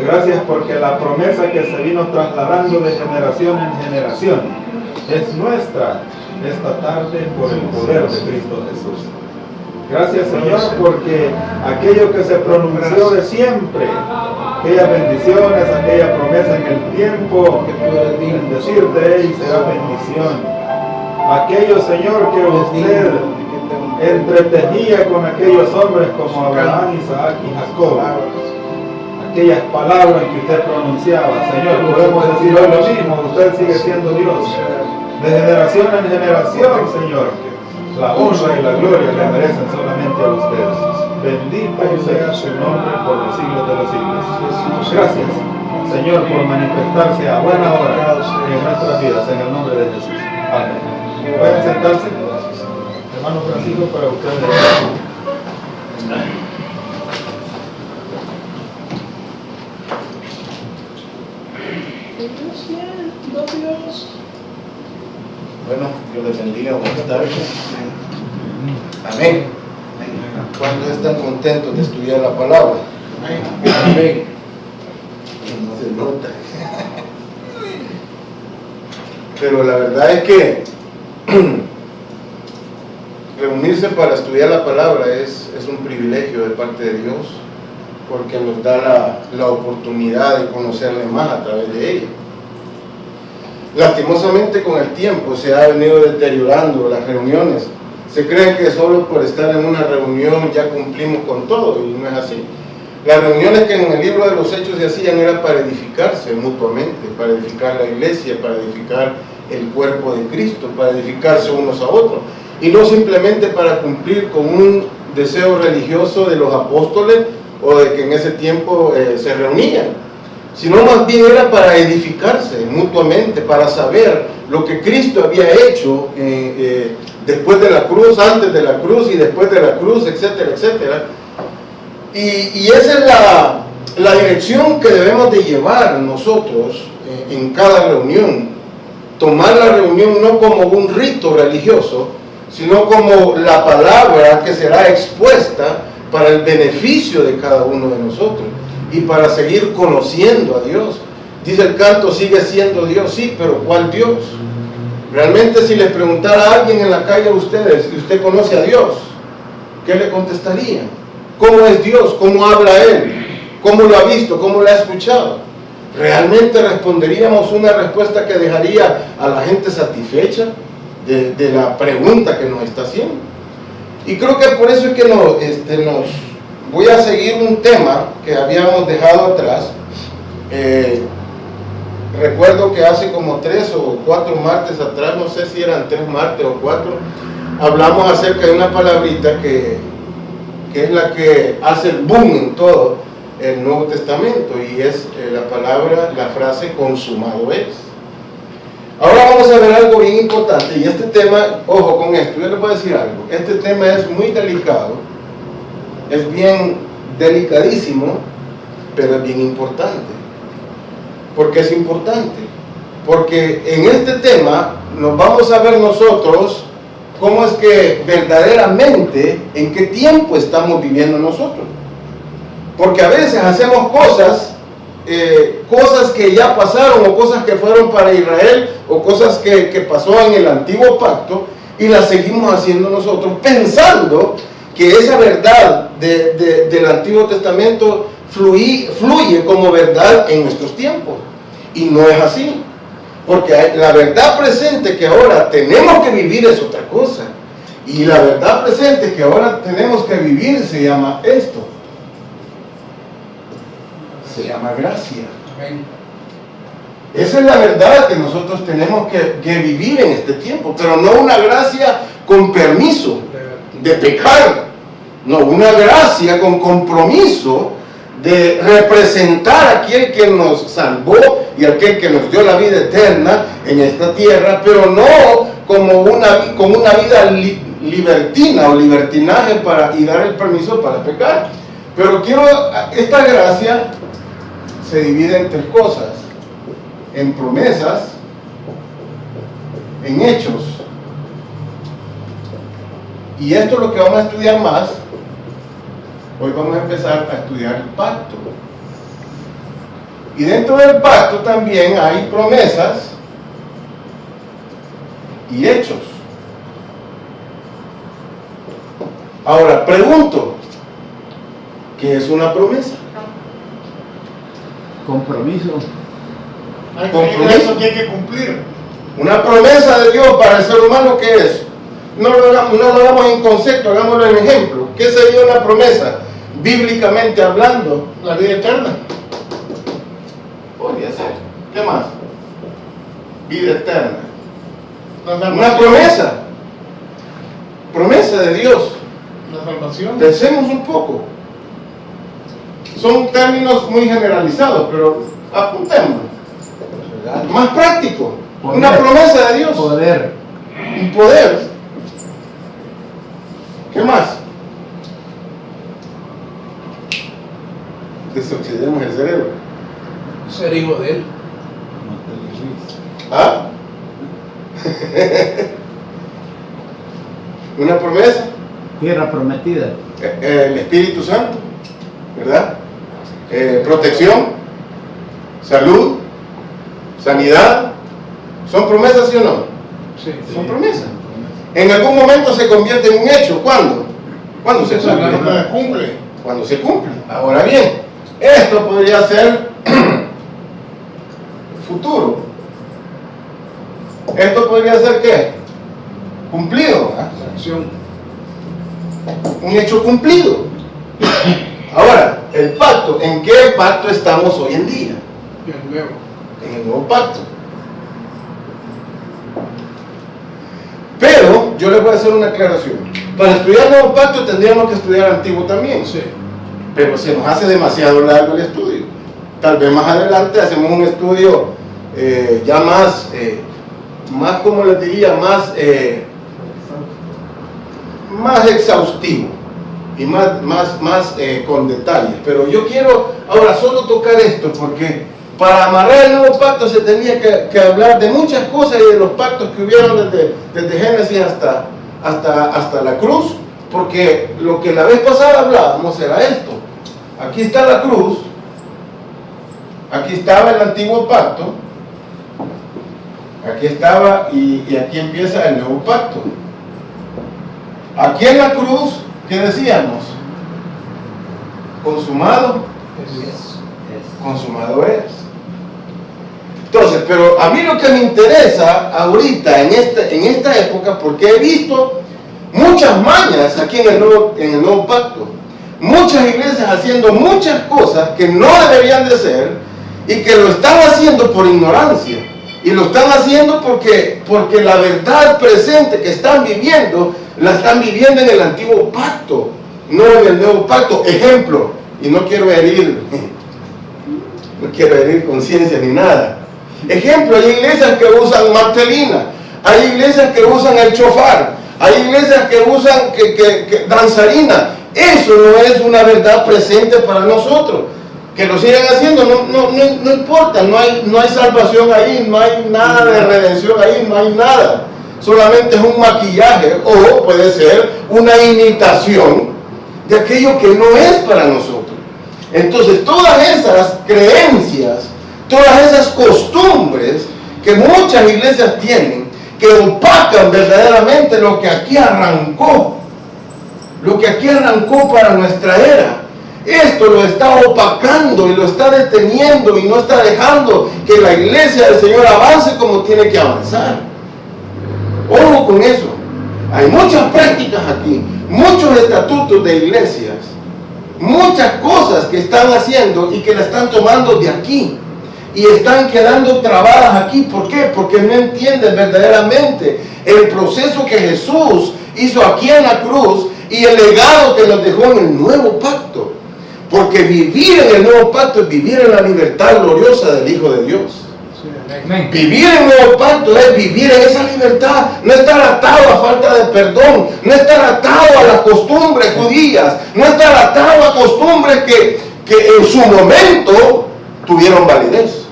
Gracias porque la promesa que se vino trasladando de generación en generación es nuestra esta tarde por el poder de Cristo Jesús. Gracias, Señor, porque aquello que se pronunció de siempre, aquellas bendiciones, aquella promesa en el tiempo, en decirte y será bendición. Aquello, Señor, que usted entretejía con aquellos hombres como Abraham, Isaac y Jacob. Aquellas palabras que usted pronunciaba, Señor, podemos decir hoy lo mismo, usted sigue siendo Dios. De generación en generación, Señor, la honra y la gloria le merecen solamente a ustedes. Bendito sea su nombre por los siglos de los siglos. Gracias, Señor, por manifestarse a buena hora en nuestras vidas, en el nombre de Jesús. Amén. Pueden sentarse. Hermano Francisco, para ustedes. Bueno, Dios les bendiga, buenas tardes. Amén. ¿Cuántos están contentos de estudiar la palabra? Amén. No se nota. Pero la verdad es que reunirse para estudiar la palabra es un privilegio de parte de Dios, porque nos da la oportunidad de conocerle más a través de ella. Lastimosamente con el tiempo se ha venido deteriorando las reuniones. Se cree que solo por estar en una reunión ya cumplimos con todo, y no es así. Las reuniones que en el libro de los Hechos se hacían era para edificarse mutuamente, para edificar la iglesia, para edificar el cuerpo de Cristo, para edificarse unos a otros, y no simplemente para cumplir con un deseo religioso de los apóstoles o de que en ese tiempo se reunían, sino más bien era para edificarse mutuamente, para saber lo que Cristo había hecho después de la cruz, antes de la cruz y después de la cruz, etcétera, etcétera. Y esa es la dirección que debemos de llevar nosotros en cada reunión. Tomar la reunión no como un rito religioso, sino como la palabra que será expuesta para el beneficio de cada uno de nosotros y para seguir conociendo a Dios. Dice el canto, sigue siendo Dios, sí, pero ¿cuál Dios? Realmente, si les preguntara a alguien en la calle a ustedes, si usted conoce a Dios, ¿qué le contestaría? ¿Cómo es Dios? ¿Cómo habla Él? ¿Cómo lo ha visto? ¿Cómo lo ha escuchado? ¿Realmente responderíamos una respuesta que dejaría a la gente satisfecha de la pregunta que nos está haciendo? Y creo que por eso es que voy a seguir un tema que habíamos dejado atrás. Recuerdo que hace como 3 o 4 martes atrás, no sé si eran 3 martes o 4, hablamos acerca de una palabrita que es la que hace el boom en todo el Nuevo Testamento, y es la frase consumado es. Ahora vamos a ver algo bien importante, y este tema, ojo con esto, yo les voy a decir algo, este tema es muy delicado, es bien delicadísimo, pero es bien importante. ¿Por qué es importante? Porque en este tema nos vamos a ver nosotros cómo es que verdaderamente, en qué tiempo estamos viviendo nosotros. Porque a veces hacemos cosas que ya pasaron, o cosas que fueron para Israel, o cosas que pasó en el antiguo pacto, y las seguimos haciendo nosotros, pensando que esa verdad del Antiguo Testamento fluye como verdad en nuestros tiempos. Y no es así, porque la verdad presente que ahora tenemos que vivir es otra cosa, y la verdad presente que ahora tenemos que vivir se llama esto, se llama gracia. Esa es la verdad que nosotros tenemos que vivir en este tiempo, pero no una gracia con permiso de pecar, no, una gracia con compromiso de representar a aquel que nos salvó y aquel que nos dio la vida eterna en esta tierra, pero no como una vida libertina o libertinaje y dar el permiso para pecar. Pero esta gracia se divide en 3 cosas: en promesas, en hechos, y esto es lo que vamos a estudiar más. Hoy vamos a empezar a estudiar el pacto. Y dentro del pacto también hay promesas y hechos. Ahora, pregunto, ¿qué es una promesa? Compromiso. Compromiso que hay que cumplir. Una promesa de Dios para el ser humano, ¿qué es? No lo hagamos en concepto, hagámoslo en ejemplo. ¿Qué sería una promesa? Bíblicamente hablando, La vida eterna. podría ser. ¿Qué más? Vida eterna. La Una salvación. promesa. Promesa de Dios. La salvación. Pensemos un poco. Son términos muy generalizados, pero apuntemos. Más práctico. Poder. Una promesa de Dios. Poder. Un poder. ¿Qué más? Desoxidemos el cerebro. Ser hijo de él. ¿Ah? Una promesa. Tierra prometida. El Espíritu Santo, ¿verdad? Protección, salud, sanidad. ¿Son promesas, sí o no? Sí. Son promesas. En algún momento se convierte en un hecho. ¿Cuándo? ¿Cuándo se cumple? Cuando se cumple. Cuando se cumple. Ahora bien, esto podría ser futuro. Esto podría ser ¿qué? Cumplido, ¿verdad? Acción. Un hecho cumplido. Ahora, el pacto, ¿en qué pacto estamos hoy en día? Y el nuevo. En el nuevo pacto. Pero yo les voy a hacer una aclaración. Para estudiar el nuevo pacto tendríamos que estudiar el antiguo también. Sí. Pero se nos hace demasiado largo el estudio. Tal vez más adelante hacemos un estudio ya más, como les diría, más exhaustivo y más con detalles. Pero yo quiero ahora solo tocar esto porque para amarrar el nuevo pacto se tenía que hablar de muchas cosas y de los pactos que hubieron desde Génesis hasta la cruz, porque lo que la vez pasada hablábamos era esto. Aquí está la cruz, aquí estaba el antiguo pacto, aquí estaba y aquí empieza el nuevo pacto. Aquí en la cruz, ¿qué decíamos? Consumado, consumado es. Entonces, pero a mí lo que me interesa ahorita en esta época, porque he visto muchas mañas aquí en el nuevo pacto, muchas iglesias haciendo muchas cosas que no deberían de ser y que lo están haciendo por ignorancia y lo están haciendo porque la verdad presente que están viviendo la están viviendo en el antiguo pacto, no en el nuevo pacto. Ejemplo, y no quiero herir conciencia ni nada. Ejemplo, hay iglesias que usan martelina, hay iglesias que usan el chofar, hay iglesias que usan que danzarina. Eso no es una verdad presente para nosotros. Que lo sigan haciendo no importa, no hay salvación ahí, no hay nada de redención ahí, no hay nada. Solamente es un maquillaje o puede ser una imitación de aquello que no es para nosotros. Entonces todas esas creencias, todas esas costumbres que muchas iglesias tienen, que opacan verdaderamente lo que aquí arrancó para nuestra era. Esto lo está opacando y lo está deteniendo y no está dejando que la iglesia del Señor avance como tiene que avanzar. Ojo con eso. Hay muchas prácticas aquí, muchos estatutos de iglesias, muchas cosas que están haciendo y que la están tomando de aquí y están quedando trabadas aquí. ¿Por qué? Porque no entienden verdaderamente el proceso que Jesús hizo aquí en la cruz y el legado que nos dejó en el nuevo pacto. Porque vivir en el nuevo pacto es vivir en la libertad gloriosa del Hijo de Dios. Amén. Vivir en el nuevo pacto es vivir en esa libertad, no estar atado a falta de perdón, no estar atado a las costumbres judías, no estar atado a costumbres que en su momento tuvieron validez.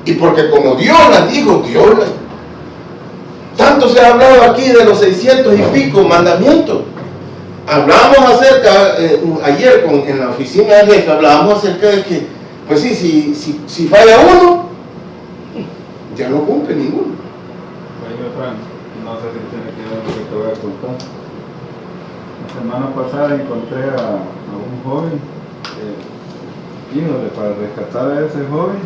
Y porque como Dios las dijo, tanto se ha hablado aquí de los 600 y pico mandamientos. Hablábamos acerca, ayer en la oficina de jefe, hablábamos acerca de que Pues sí, si falla uno, ya no cumple ninguno. Oye, Frank, no sé si tiene que ver lo que te voy a contar. La semana pasada encontré a un joven, híjole, para rescatar a ese joven,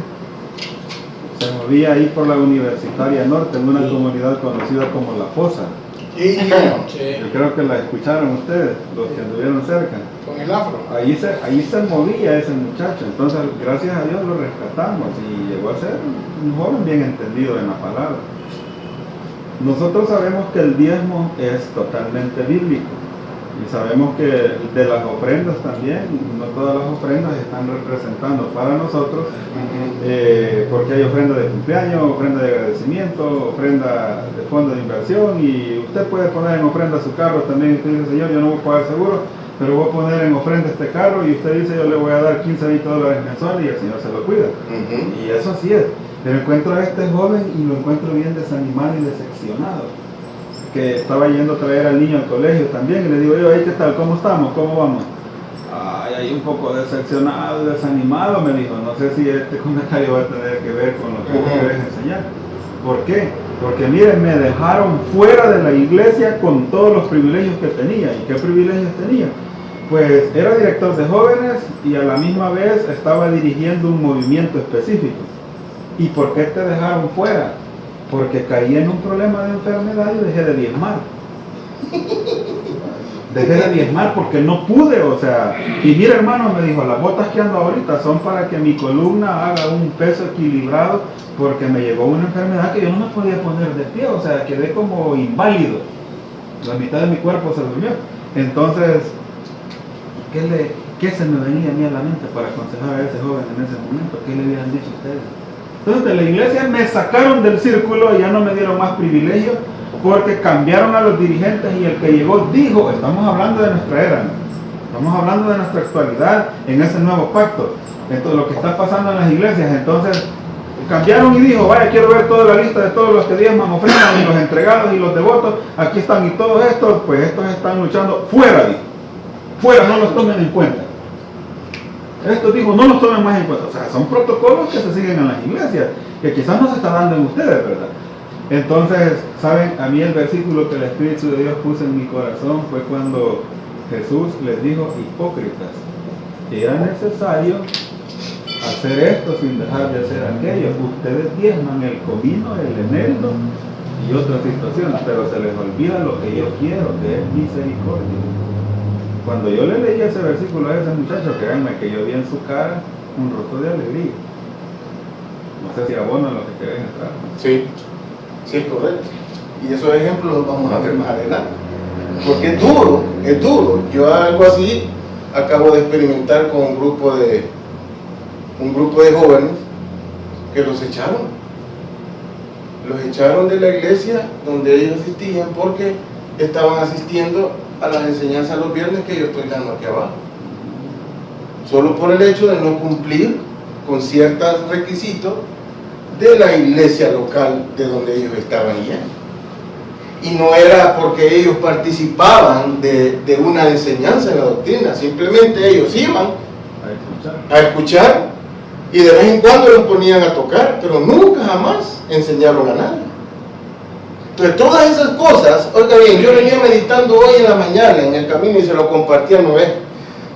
se movía ahí por la Universitaria Norte, en una comunidad conocida como La Fosa. Sí, Yo creo que la escucharon ustedes, los que anduvieron cerca. con el afro. Ahí se movía ese muchacho, entonces gracias a Dios lo rescatamos y llegó a ser un joven bien entendido en la palabra. Nosotros sabemos que el diezmo es totalmente bíblico y sabemos que de las ofrendas también, no todas las ofrendas están representando para nosotros, porque hay ofrenda de cumpleaños, ofrenda de agradecimiento, ofrenda de fondo de inversión, y usted puede poner en ofrenda su carro también. Usted dice, Señor, yo no voy a pagar seguro, pero voy a poner en ofrenda este carro, y usted dice, yo le voy a dar 15, 20 dólares mensuales, y el Señor se lo cuida. Y eso así es. Pero encuentro a este joven y lo encuentro bien desanimado y decepcionado, que estaba yendo a traer al niño al colegio también, y le digo yo, ¿qué tal? ¿Cómo estamos? ¿Cómo vamos? Ay, ahí un poco decepcionado, desanimado, me dijo. No sé si este comentario va a tener que ver con lo que vos querés enseñar. ¿Por qué? Porque miren, me dejaron fuera de la iglesia con todos los privilegios que tenía. ¿Y qué privilegios tenía? Pues era director de jóvenes y a la misma vez estaba dirigiendo un movimiento específico. ¿Y por qué te dejaron fuera? Porque caí en un problema de enfermedad y dejé de diezmar. Dejé de diezmar porque no pude, o sea, y mira, hermano, me dijo, las botas que ando ahorita son para que mi columna haga un peso equilibrado, porque me llegó una enfermedad que yo no me podía poner de pie, o sea, quedé como inválido, la mitad de mi cuerpo se durmió. Entonces, ¿qué se me venía a mí a la mente para aconsejar a ese joven en ese momento? ¿Qué le hubieran dicho ustedes? Entonces de la iglesia me sacaron del círculo y ya no me dieron más privilegios, porque cambiaron a los dirigentes, y el que llegó dijo, estamos hablando de nuestra era, ¿no? Estamos hablando de nuestra actualidad en ese nuevo pacto, entonces lo que está pasando en las iglesias. Entonces cambiaron y dijo, vaya, quiero ver toda la lista de todos los que diezman, ofrendan, y los entregados y los devotos, aquí están, y todos estos, pues estos están luchando fuera, dijo, fuera, no los tomen en cuenta. Esto dijo, no los tomen más en cuenta. O sea, son protocolos que se siguen en las iglesias, que quizás no se está dando en ustedes, ¿verdad? Entonces, ¿saben? A mí el versículo que el Espíritu de Dios puso en mi corazón fue cuando Jesús les dijo, hipócritas, que era necesario hacer esto sin dejar de hacer aquello. Ustedes diezman el comino, el eneldo y otras situaciones, pero se les olvida lo que yo quiero, que es misericordia. Cuando yo le leí ese versículo a ese muchacho, créanme que yo vi en su cara un rostro de alegría. No sé si abona lo que querés entrar. Sí, sí, es correcto. Y esos ejemplos los vamos a ver más adelante. Porque es duro, es duro. Yo algo así acabo de experimentar con un grupo de jóvenes que los echaron. Los echaron de la iglesia donde ellos asistían porque estaban asistiendo a las enseñanzas los viernes que yo estoy dando aquí abajo, solo por el hecho de no cumplir con ciertos requisitos de la iglesia local de donde ellos estaban yendo. Y no era porque ellos participaban de una enseñanza en la doctrina, simplemente ellos iban a escuchar y de vez en cuando los ponían a tocar, pero nunca jamás enseñaron a nadie. Entonces todas esas cosas, oiga bien, yo venía meditando hoy en la mañana en el camino y se lo compartí a Noé.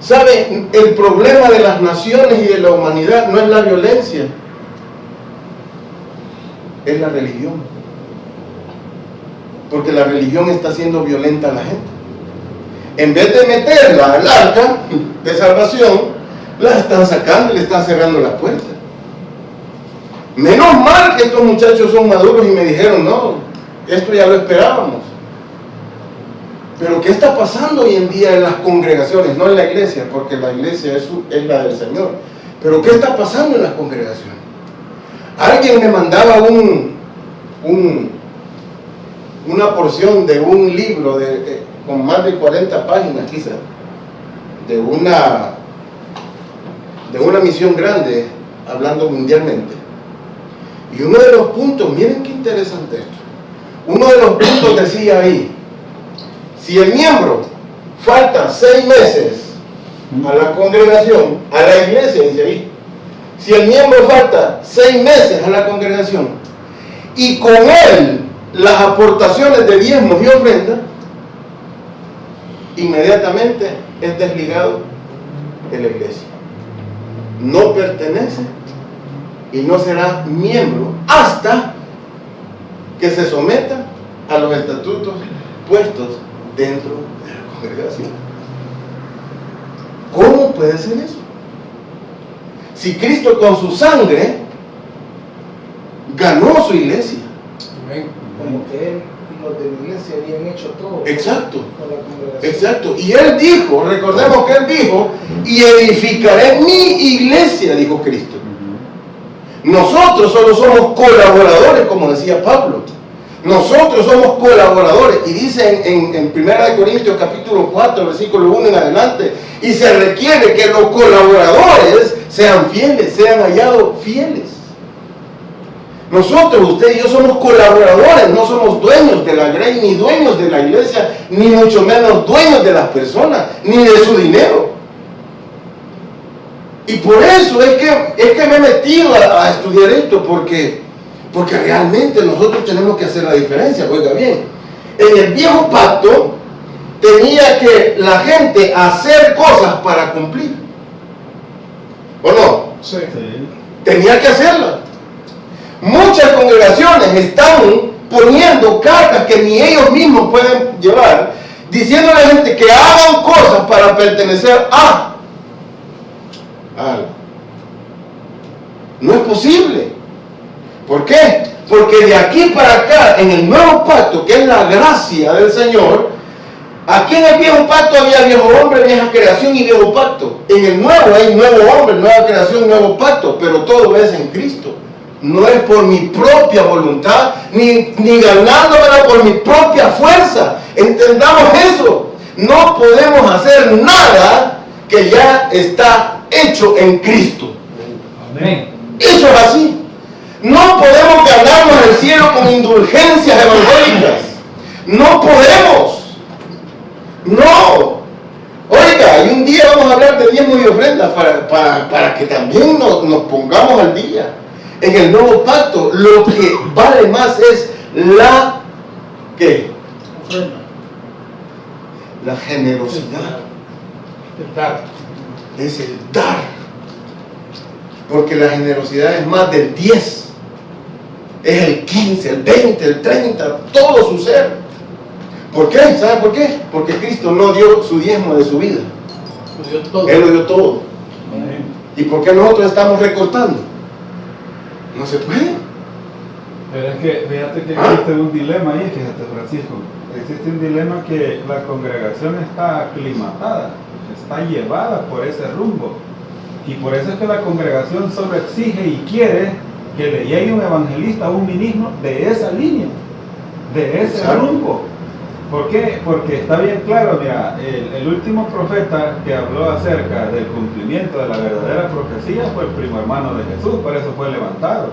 ¿Sabe? El problema de las naciones y de la humanidad no es la violencia, es la religión. Porque la religión está haciendo violenta a la gente. En vez de meterla al arca de salvación, la están sacando y le están cerrando la puerta. Menos mal que estos muchachos son maduros y me dijeron, no, esto ya lo esperábamos. Pero ¿qué está pasando hoy en día en las congregaciones? No en la iglesia, porque la iglesia es la del Señor. Pero ¿qué está pasando en las congregaciones? Alguien me mandaba una porción de un libro con más de 40 páginas quizás, de una misión grande, hablando mundialmente. Y uno de los puntos, miren qué interesante esto, uno de los puntos decía ahí, si el miembro falta 6 meses a la congregación, a la iglesia, dice ahí, Si el miembro falta 6 meses a la congregación y con él las aportaciones de diezmos y ofrendas, inmediatamente es desligado de la iglesia. No pertenece y no será miembro hasta que se someta a los estatutos puestos dentro de la congregación. ¿Cómo puede ser eso? Si Cristo con su sangre ganó su iglesia. Amén. Como que él y los de la iglesia habían hecho todo. Exacto. Con la congregación. Exacto. Y él dijo, recordemos que él dijo, y edificaré mi iglesia, dijo Cristo. Nosotros solo somos colaboradores, como decía Pablo. Nosotros somos colaboradores. Y dice en 1 Corintios capítulo 4, versículo 1 en adelante, y se requiere que los colaboradores sean fieles, sean hallados fieles. Nosotros, usted y yo somos colaboradores, no somos dueños de la grey, ni dueños de la iglesia, ni mucho menos dueños de las personas, ni de su dinero. Y por eso es que me he metido a estudiar esto, porque realmente nosotros tenemos que hacer la diferencia. Oiga bien, en el viejo pacto tenía que la gente hacer cosas para cumplir, ¿o no? Sí. Tenía que hacerlas. Muchas congregaciones están poniendo cargas que ni ellos mismos pueden llevar, diciendo a la gente que hagan cosas para pertenecer a algo. No es posible. ¿Por qué? Porque de aquí para acá, en el nuevo pacto, que es la gracia del Señor, aquí en el viejo pacto había viejo hombre, vieja creación y viejo pacto. En el nuevo hay nuevo hombre, nueva creación, nuevo pacto, pero todo es en Cristo. No es por mi propia voluntad, ni ganándomela por mi propia fuerza. Entendamos eso. No podemos hacer nada que ya está hecho en Cristo. Amén. Eso es así. No podemos ganarnos el cielo con indulgencias evangélicas. No podemos. No. Oiga, y un día vamos a hablar de diezmos y ofrendas para que también nos pongamos al día. En el nuevo pacto, lo que vale más es la ¿qué? Ofrenda. La generosidad. El dar. Es el dar. Porque la generosidad es más del 10. Es el 15, el 20, el 30, todo su ser. ¿Por qué? ¿Sabe por qué? Porque Cristo no dio su diezmo de su vida. Lo dio todo. Él lo dio todo. Amén. ¿Y por qué nosotros estamos recortando? No se puede. Pero es que fíjate que existe un dilema ahí, fíjate Francisco, existe un dilema que la congregación está aclimatada, está llevada por ese rumbo, y por eso es que la congregación solo exige y quiere que le llegue un evangelista o un ministro de esa línea, de ese Exacto. rumbo. ¿Por qué? Porque está bien claro, mira, el último profeta que habló acerca del cumplimiento de la verdadera profecía fue el primo hermano de Jesús, por eso fue levantado.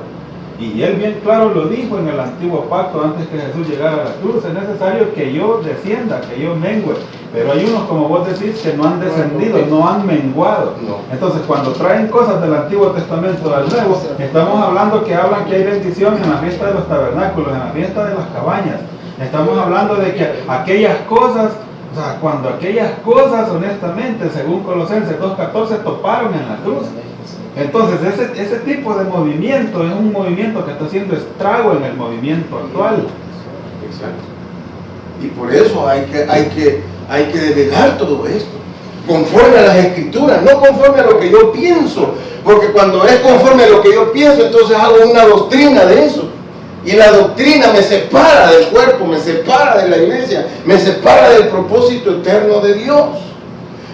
Y él bien claro lo dijo en el antiguo pacto antes que Jesús llegara a la cruz: es necesario que yo descienda, que yo mengüe. Pero hay unos, como vos decís, que no han descendido, no han menguado. No. Entonces, cuando traen cosas del Antiguo Testamento al Nuevo, estamos hablando que hablan que hay bendición en la fiesta de los tabernáculos, en la fiesta de las cabañas. Estamos hablando de que aquellas cosas, o sea, cuando aquellas cosas, honestamente, según Colosenses 2:14, toparon en la cruz. Entonces, ese tipo de movimiento es un movimiento que está haciendo estrago en el movimiento actual. Exacto. Y por eso hay que delegar todo esto, conforme a las Escrituras, no conforme a lo que yo pienso, porque cuando es conforme a lo que yo pienso, entonces hago una doctrina de eso. Y la doctrina me separa del cuerpo, me separa de la iglesia, me separa del propósito eterno de Dios.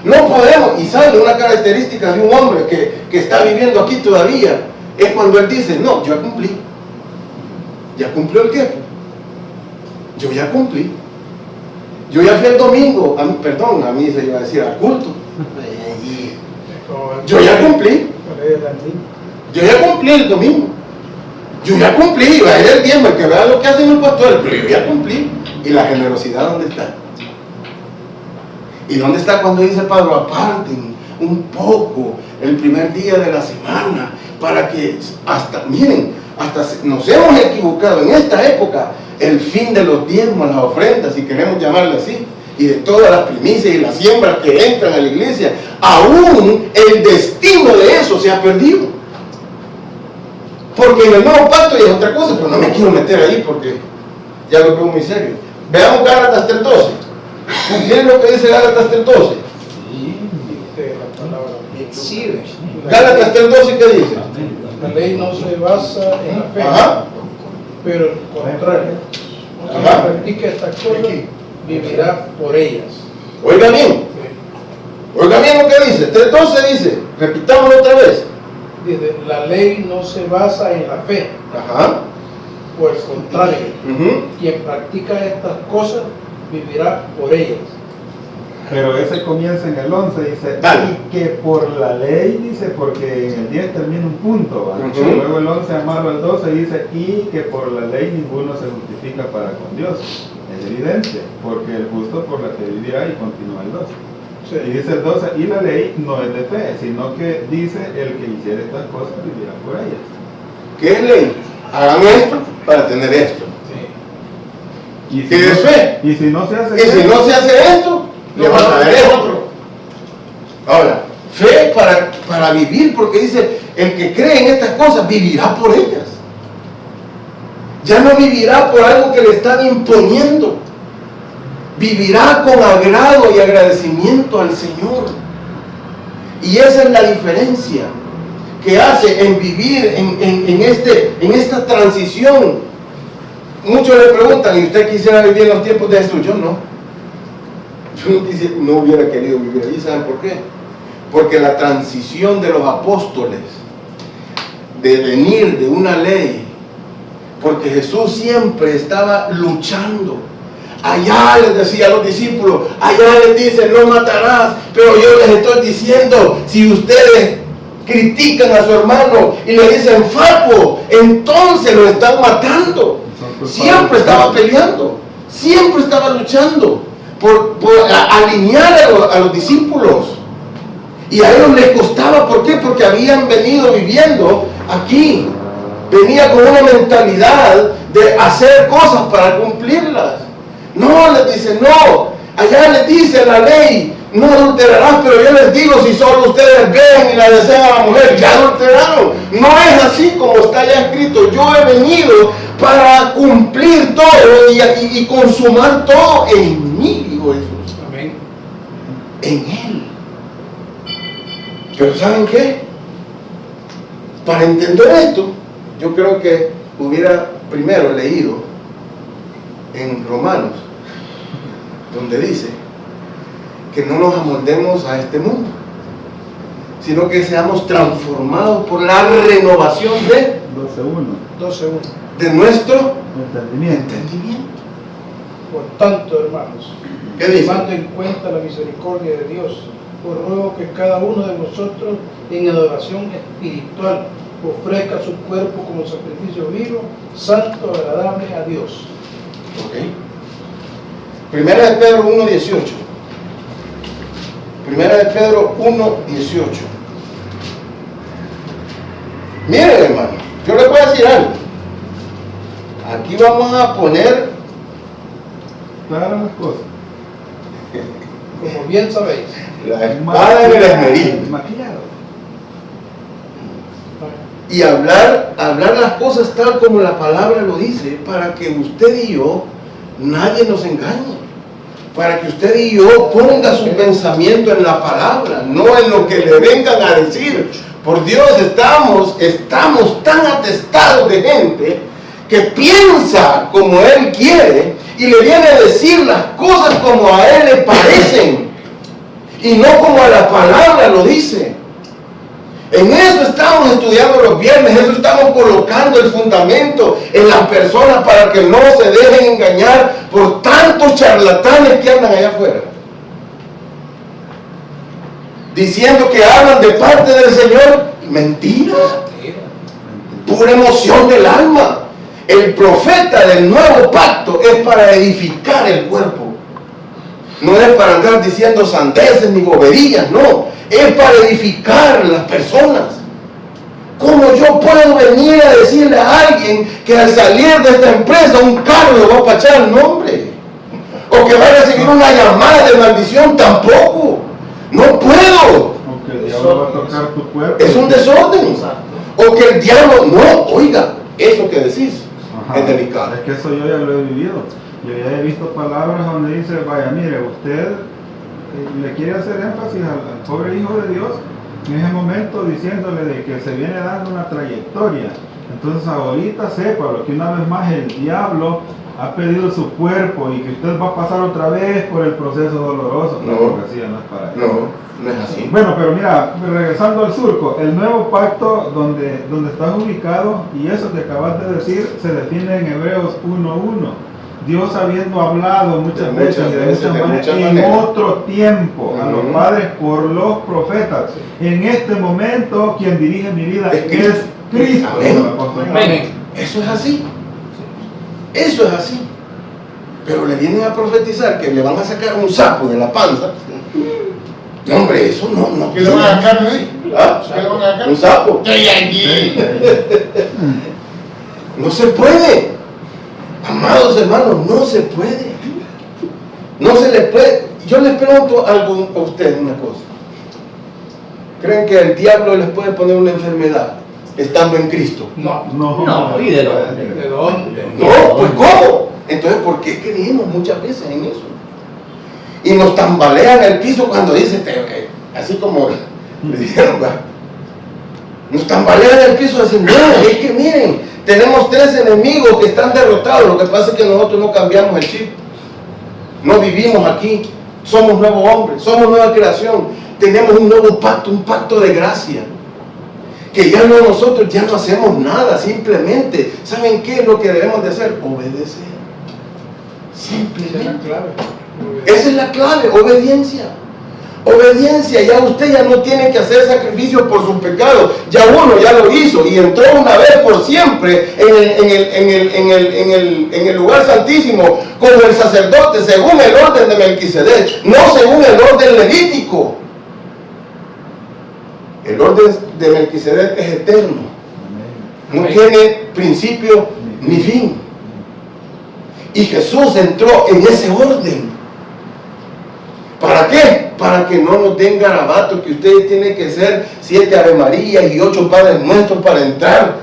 No podemos, y sabe, una característica de un hombre que está viviendo aquí todavía, es cuando él dice: no, yo ya cumplí. Ya cumplió el tiempo. Yo ya cumplí. Yo ya fui el domingo, a mí se iba a decir al culto. Yo ya cumplí. Yo ya cumplí el domingo. Yo ya cumplí, iba a ir el diezmo, el que vea lo que hacen los pastores, pero yo ya cumplí. ¿Y la generosidad dónde está? ¿Y dónde está cuando dice Pablo: aparten un poco el primer día de la semana para que miren, hasta nos hemos equivocado en esta época, el fin de los diezmos, las ofrendas, si queremos llamarle así, y de todas las primicias y las siembras que entran a la iglesia, aún el destino de eso se ha perdido. Porque en el nuevo pacto hay otra cosa, pero no me quiero meter ahí porque ya lo veo muy serio. Veamos Gálatas 3:12. Miren lo que dice Gálatas 3:12. Dice la palabra, exhibe. Gálatas 3:12, ¿qué dice? La ley no se basa en la fe, Ajá. pero al contrario, el que Ajá. practica estas cosas vivirá por ellas. Oiga bien lo que dice. 3:12 dice, repitámoslo otra vez. Dice, la ley no se basa en la fe, Ajá. por el contrario, Ujú. quien practica estas cosas vivirá por ellas. Pero ese comienza en el 11, dice, Dale. y que por la ley, dice, porque en el 10 termina un punto, ¿va? Ujú. Luego el 11 amarlo al 12 dice, y que por la ley ninguno se justifica para con Dios. Es evidente, porque el justo por la fe vivirá, y continúa el 12. Sí. Y dice el 12, y la ley no es de fe, sino que dice, el que hiciere estas cosas vivirá por ellas. ¿Qué es ley? Hagan esto para tener esto. Sí. Y ¿Qué es fe? Y si no se hace Y si no se hace esto, le van a dar esto. Ahora, fe para vivir, porque dice, el que cree en estas cosas vivirá por ellas. Ya no vivirá por algo que le están imponiendo. Vivirá con agrado y agradecimiento al Señor. Y esa es la diferencia que hace en vivir en esta transición. Muchos le preguntan, ¿y usted quisiera vivir en los tiempos de Jesús? Yo no. Yo no hubiera querido vivir ahí. ¿Saben por qué? Porque la transición de los apóstoles, de venir de una ley, porque Jesús siempre estaba luchando. Allá les decía a los discípulos, allá les dice, no matarás, pero yo les estoy diciendo, si ustedes critican a su hermano y le dicen fapo, entonces lo están matando. Siempre estaba peleando, siempre estaba luchando por alinear a los discípulos. Y a ellos les costaba, ¿por qué? Porque habían venido viviendo aquí. Venía con una mentalidad de hacer cosas para cumplirlas. No, les dice, no. Allá les dice la ley, no adulterarás, pero yo les digo, si solo ustedes ven y la desean a la mujer, ya adulteraron. No es así como está ya escrito. Yo he venido para cumplir todo y consumar todo en mí, dijo Jesús. Amén. En Él. Pero ¿saben qué? Para entender esto, yo creo que hubiera primero leído en Romanos, donde dice que no nos amoldemos a este mundo, sino que seamos transformados por la renovación 12:1. de nuestro Entendimiento. entendimiento. Por tanto, hermanos, ¿Qué dice? tomando en cuenta la misericordia de Dios, os ruego que cada uno de vosotros en adoración espiritual ofrezca su cuerpo como sacrificio vivo, santo, agradable a Dios. Ok. Primera de Pedro 1:18. Primera de Pedro 1:18. Miren, hermano, yo les voy a decir algo. Aquí vamos a poner, Claras las cosas. Como bien sabéis. la espada en el esmeril Maquillado. y hablar las cosas tal como la palabra lo dice, para que usted y yo, nadie nos engañe, para que usted y yo ponga su pensamiento en la palabra, no en lo que le vengan a decir. Por Dios, estamos tan atestados de gente que piensa como Él quiere y le viene a decir las cosas como a Él le parecen y no como a la palabra lo dice. En eso estamos estudiando los viernes, eso estamos colocando el fundamento en las personas para que no se dejen engañar por tantos charlatanes que andan allá afuera, diciendo que hablan de parte del Señor. Mentira, pura emoción del alma. El profeta del nuevo pacto es para edificar el cuerpo, no es para andar diciendo sandeces ni boberías, no, es para edificar las personas. ¿Cómo yo puedo venir a decirle a alguien que al salir de esta empresa un carro le va a pachar el nombre. O que va a recibir una llamada de maldición, tampoco. No puedo. Aunque el diablo va a tocar tu cuerpo. Es un desorden. O que el diablo, no, oiga, eso que decís es delicado. Es que eso yo ya lo he vivido. Yo ya he visto palabras donde dice, vaya, mire, usted le quiere hacer énfasis al pobre hijo de Dios en ese momento diciéndole de que se viene dando una trayectoria. Entonces ahorita sepa lo que una vez más el diablo ha pedido su cuerpo y que usted va a pasar otra vez por el proceso doloroso. No, porque así ya no es para eso. No es así. Bueno, pero mira, regresando al surco, el nuevo pacto donde estás ubicado, y eso que acabas de decir, se define en Hebreos 1:1. Dios habiendo hablado muchas veces y de muchas maneras en otro tiempo a los padres por los profetas. En este momento quien dirige mi vida es Cristo. Amén. Eso es así. Eso es así. Pero le vienen a profetizar que le van a sacar un sapo de la panza. No, hombre, eso no. ¿Qué le van a sacar ahí? ¿Ah? ¿Qué le van a sacar? Un sapo. No se puede. Amados hermanos, no se puede. No se le puede. Yo les pregunto algo a ustedes, una cosa. ¿Creen que el diablo les puede poner una enfermedad estando en Cristo? No. No, ¿y de dónde? ¿De dónde? No, pues ¿cómo? Entonces, ¿por qué creemos muchas veces en eso? Y nos tambalean el piso cuando dice, así como le dijeron, ¿va? Nos tambalean el piso y dicen, no, es que miren, tenemos 3 enemigos que están derrotados. Lo que pasa es que nosotros no cambiamos el chip. No vivimos aquí. Somos nuevos hombres, somos nueva creación. Tenemos un nuevo pacto, un pacto de gracia. Que ya no nosotros ya no hacemos nada, simplemente, ¿saben qué es lo que debemos de hacer? Obedecer. Simplemente. Esa es la clave, obediencia. Obediencia, ya usted ya no tiene que hacer sacrificio por sus pecados. Ya uno ya lo hizo y entró una vez por siempre en el lugar santísimo como el sacerdote según el orden de Melquisedec, no según el orden levítico. El orden de Melquisedec es eterno. No tiene principio ni fin. Y Jesús entró en ese orden. ¿Para qué? Para que no nos den garabato, que ustedes tienen que ser 7 Ave Marías y 8 Padres Nuestros para entrar.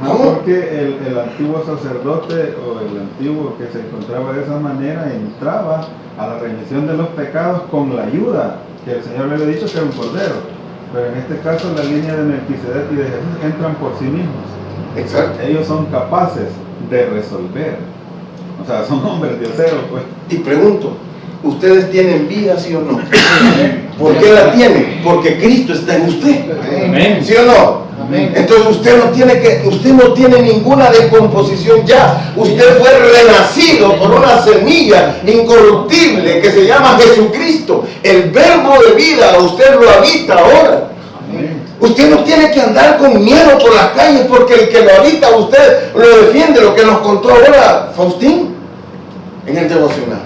No, porque el antiguo sacerdote o el antiguo que se encontraba de esa manera entraba a la remisión de los pecados con la ayuda que el Señor le había dicho que era un cordero. Pero en este caso la línea de Melquisedec y de Jesús entran por sí mismos. Exacto. Ellos son capaces de resolver. O sea, son hombres de acero, pues. Y pregunto, ¿ustedes tienen vida, sí o no? ¿Por qué la tienen? Porque Cristo está en usted. Amén. ¿Sí o no? Amén. Entonces usted no tiene ninguna descomposición ya. Usted fue renacido por una semilla incorruptible que se llama Jesucristo. El verbo de vida usted lo habita ahora. Usted no tiene que andar con miedo por las calles porque el que lo habita a usted lo defiende, lo que nos contó ahora Faustín en el devocional.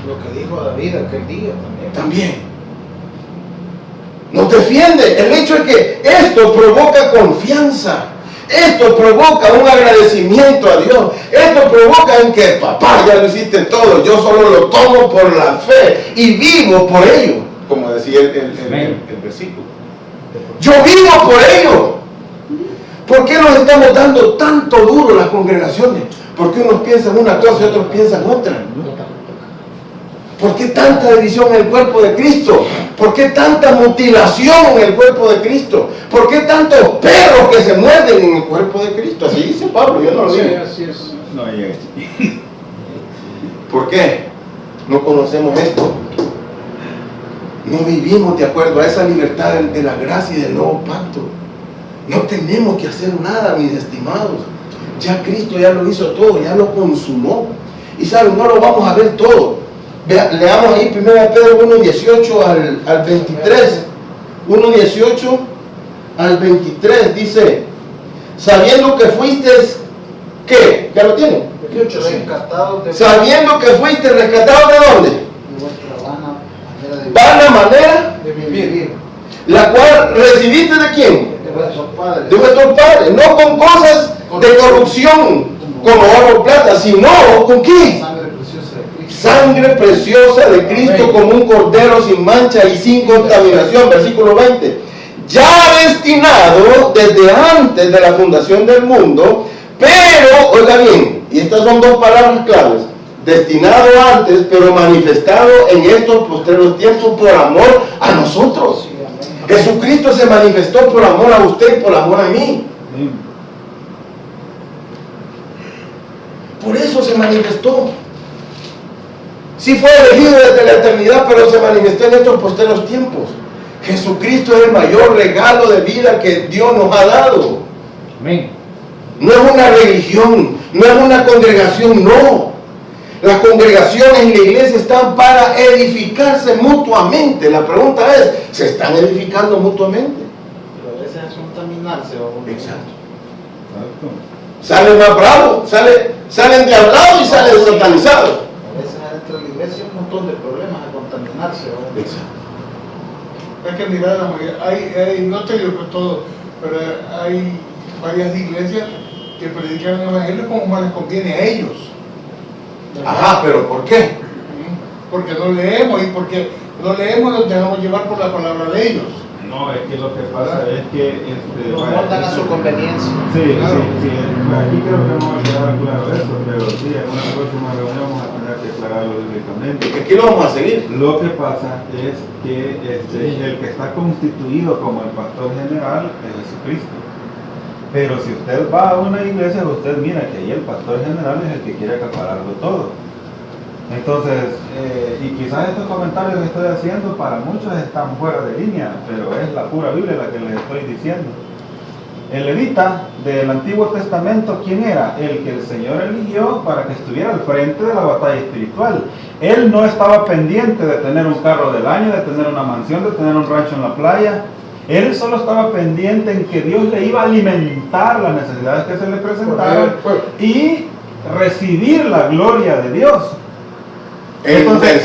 Lo que dijo David aquel día También nos defiende. El hecho es que esto provoca confianza, esto provoca un agradecimiento a Dios, esto provoca en que papá ya lo hiciste todo, yo solo lo tomo por la fe y vivo por ello, como decía el versículo. Yo vivo por ello. ¿Por qué nos estamos dando tanto duro las congregaciones? Porque unos piensan una cosa y otros piensan otra. ¿Por qué tanta división en el cuerpo de Cristo? ¿Por qué tanta mutilación en el cuerpo de Cristo? ¿Por qué tantos perros que se muerden en el cuerpo de Cristo? Así dice Pablo, yo no lo digo. así es. No llega. ¿Por qué? No conocemos esto. No vivimos de acuerdo a esa libertad de la gracia y del nuevo pacto. No tenemos que hacer nada, mis estimados. Ya Cristo ya lo hizo todo, ya lo consumó. Y saben, no lo vamos a ver todo. Leamos ahí 1 Pedro 1:18 al 23. 1:18 al 23 dice: sabiendo que fuiste, ¿qué? ¿Ya lo tienen? Rescatados de Sabiendo que fuiste rescatados ¿de dónde? vuestra Vana manera, de vivir. la cual recibiste ¿de quién? de vuestros padres, no con cosas de corrupción, como oro o plata, sino con ¿qué? Sangre preciosa de Cristo, como un cordero sin mancha y sin contaminación. Versículo 20. Ya destinado desde antes de la fundación del mundo, pero, oiga bien, y estas son dos palabras claves: destinado antes, pero manifestado en estos postreros tiempos por amor a nosotros. Jesucristo se manifestó por amor a usted y por amor a mí. Por eso se manifestó. Sí fue elegido desde la eternidad, pero se manifestó en estos posteros tiempos. Jesucristo es el mayor regalo de vida que Dios nos ha dado. Amén. No es una religión, no es una congregación, no. Las congregaciones en la iglesia están para edificarse mutuamente. La pregunta es, ¿se están edificando mutuamente? Pero a veces es contaminarse. Exacto. Salen más bravos, salen diablados y salen satanizados. A veces dentro de la iglesia hay un montón de problemas a contaminarse. Exacto. Es que mira, la mayoría, no te digo que todo, pero hay varias iglesias que predican el evangelio como más les conviene a ellos. Ajá, pero ¿por qué? Porque no leemos, y porque no leemos nos dejamos llevar por la palabra de ellos. No, es que lo que pasa es que... Lo moldan a su conveniencia. Sí, Claro. sí, aquí creo que no va a quedar claro eso, pero sí, en una próxima reunión vamos a tener que aclararlo bíblicamente. Porque aquí lo vamos a seguir. Lo que pasa es que el que está constituido como el pastor general es Jesucristo. Pero si usted va a una iglesia, usted mira que ahí el pastor general es el que quiere acapararlo todo. Entonces, y quizás estos comentarios que estoy haciendo para muchos están fuera de línea, pero es la pura Biblia la que les estoy diciendo. El levita del Antiguo Testamento, ¿quién era? El que el Señor eligió para que estuviera al frente de la batalla espiritual. Él no estaba pendiente de tener un carro del año, de tener una mansión, de tener un rancho en la playa. Él solo estaba pendiente en que Dios le iba a alimentar las necesidades que se le presentaron y recibir la gloria de Dios. Entonces,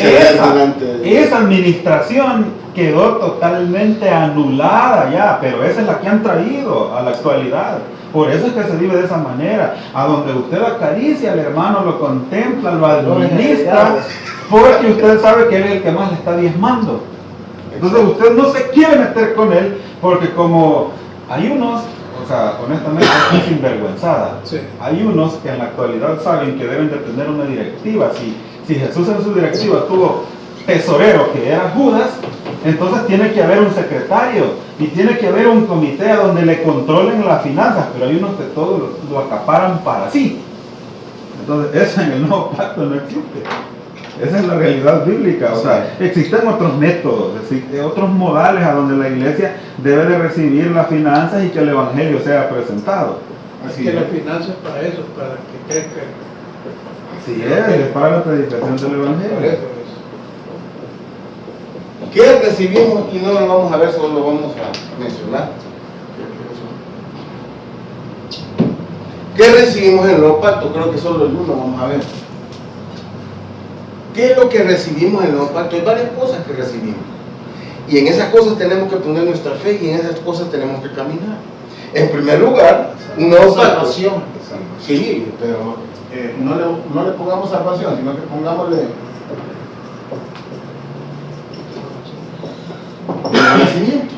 esa administración quedó totalmente anulada ya, pero esa es la que han traído a la actualidad. Por eso es que se vive de esa manera, a donde usted acaricia al hermano, lo contempla, lo administra, porque usted sabe que él es el que más le está diezmando. Entonces usted no se quiere meter con él, porque como hay unos, o sea, honestamente es sinvergüenzada, Sí. hay unos que en la actualidad saben que deben de tener una directiva. Si Jesús en su directiva tuvo tesorero que era Judas, entonces tiene que haber un secretario y tiene que haber un comité a donde le controlen las finanzas, pero hay unos que todo lo acaparan para sí. Entonces eso en el nuevo pacto no existe. Esa es la realidad bíblica. O sea, existen otros métodos, otros modales a donde la iglesia debe de recibir las finanzas y que el evangelio sea presentado. Así que las finanzas para eso, para que crezca. Así es para la predicación del Por evangelio. eso es. ¿Qué recibimos? Y no lo vamos a ver, solo lo vamos a mencionar. ¿Qué recibimos en el nuevo pacto? Creo que solo el uno vamos a ver. ¿Qué es lo que recibimos en el nuevo pacto? Hay varias cosas que recibimos. Y en esas cosas tenemos que poner nuestra fe y en esas cosas tenemos que caminar. En primer lugar, un nuevo pacto. Salvación. Sí, pero no le pongamos salvación, sino que pongámosle el nacimiento.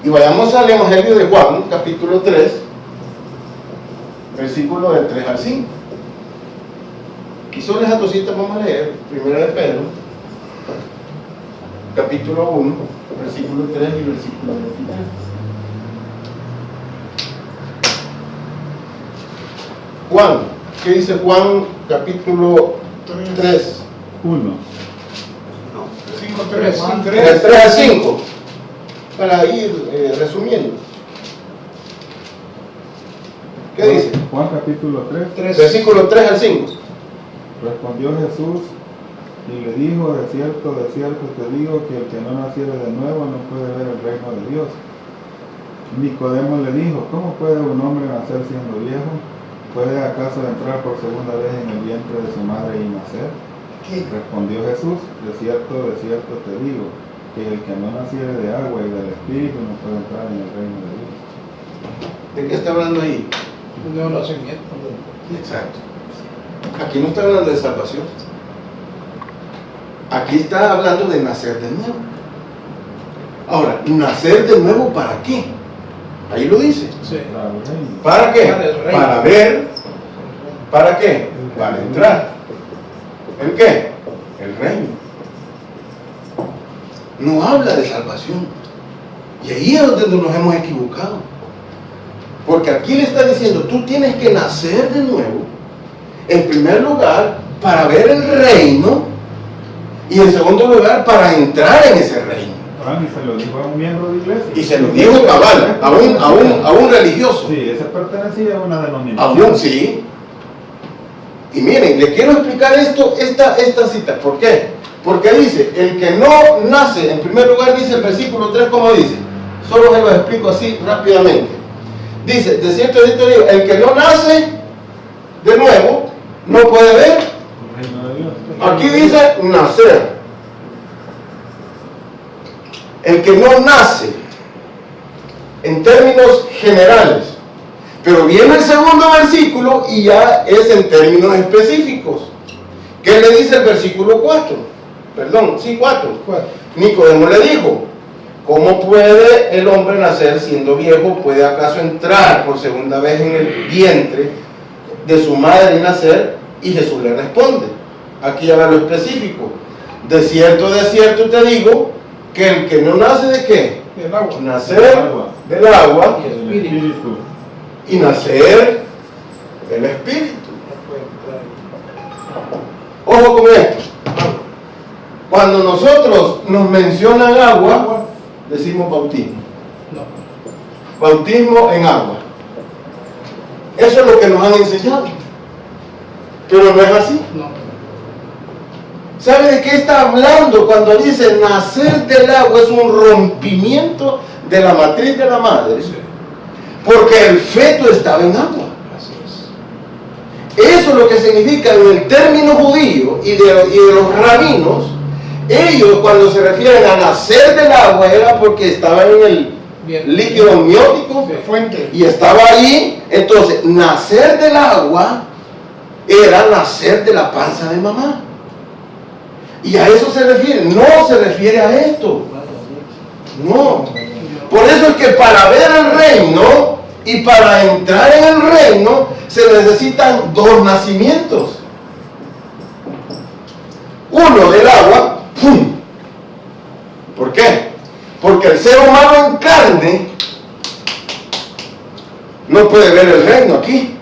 Y vayamos al Evangelio de Juan, capítulo 3, versículo del 3 al 5. Y sobre esas dos citas vamos a leer, primero de Pedro, capítulo 1, versículo 3 y versículo 23. Juan, ¿qué dice Juan capítulo 3? 1. 3. Del 3 al 5, para ir resumiendo. ¿Qué dice? Juan capítulo 3. Versículo 3 al 5. Respondió Jesús y le dijo: de cierto te digo que el que no naciere de nuevo no puede ver el reino de Dios. Nicodemo le dijo: ¿cómo puede un hombre nacer siendo viejo? ¿Puede acaso entrar por segunda vez en el vientre de su madre y nacer? Respondió Jesús: de cierto te digo, que el que no naciere de agua y del Espíritu no puede entrar en el reino de Dios. ¿De qué está hablando ahí? Un nuevo nacimiento. Exacto. Aquí no está hablando de salvación. Aquí está hablando de nacer de nuevo. Ahora, ¿nacer de nuevo para qué? Ahí lo dice. Sí. Para el reino. ¿Para qué? Para el reino. Para ver. ¿Para qué? Para entrar. ¿El qué? El reino. No habla de salvación. Y ahí es donde nos hemos equivocado. Porque aquí le está diciendo, tú tienes que nacer de nuevo, en primer lugar, para ver el reino, y en segundo lugar, para entrar en ese reino. Y se lo dijo a un miembro de iglesia. Y se lo dijo cabal, a un religioso. Sí, ese pertenecía a una denominación. Aún sí. Y miren, le quiero explicar esta cita. ¿Por qué? Porque dice, el que no nace, en primer lugar dice el versículo 3, ¿cómo dice? Solo se lo explico así rápidamente. Dice, de cierto digo, el que no nace de nuevo, no puede ver. El reino de Dios. Aquí dice nacer. El que no nace, en términos generales. Pero viene el segundo versículo y ya es en términos específicos. ¿Qué le dice el versículo 4? Perdón, sí, 4. Nicodemo le dijo, ¿cómo puede el hombre nacer siendo viejo? ¿Puede acaso entrar por segunda vez en el vientre de su madre y nacer? Y Jesús le responde, aquí ya va lo específico, de cierto te digo, que el que no nace de qué? Del agua. Nacer del agua Y el El espíritu. y nacer del espíritu. Ojo con esto. Cuando nosotros nos mencionan agua, decimos bautismo. No. Bautismo en agua. Eso es lo que nos han enseñado. Pero no es así. No. ¿Sabe de qué está hablando cuando dice nacer del agua? Es un rompimiento de la matriz de la madre. Porque el feto estaba en agua. Así es. Eso es lo que significa en el término judío y de los rabinos. Ellos cuando se refieren a nacer del agua era porque estaban en el Bien. líquido amniótico Sí. Fuente. y estaba ahí. Entonces, nacer del agua era nacer de la panza de mamá. Y a eso se refiere, no se refiere a esto. No. Por eso es que para ver el reino y para entrar en el reino se necesitan dos nacimientos. Uno del agua, ¡pum! ¿Por qué? Porque el ser humano en carne no puede ver el reino aquí.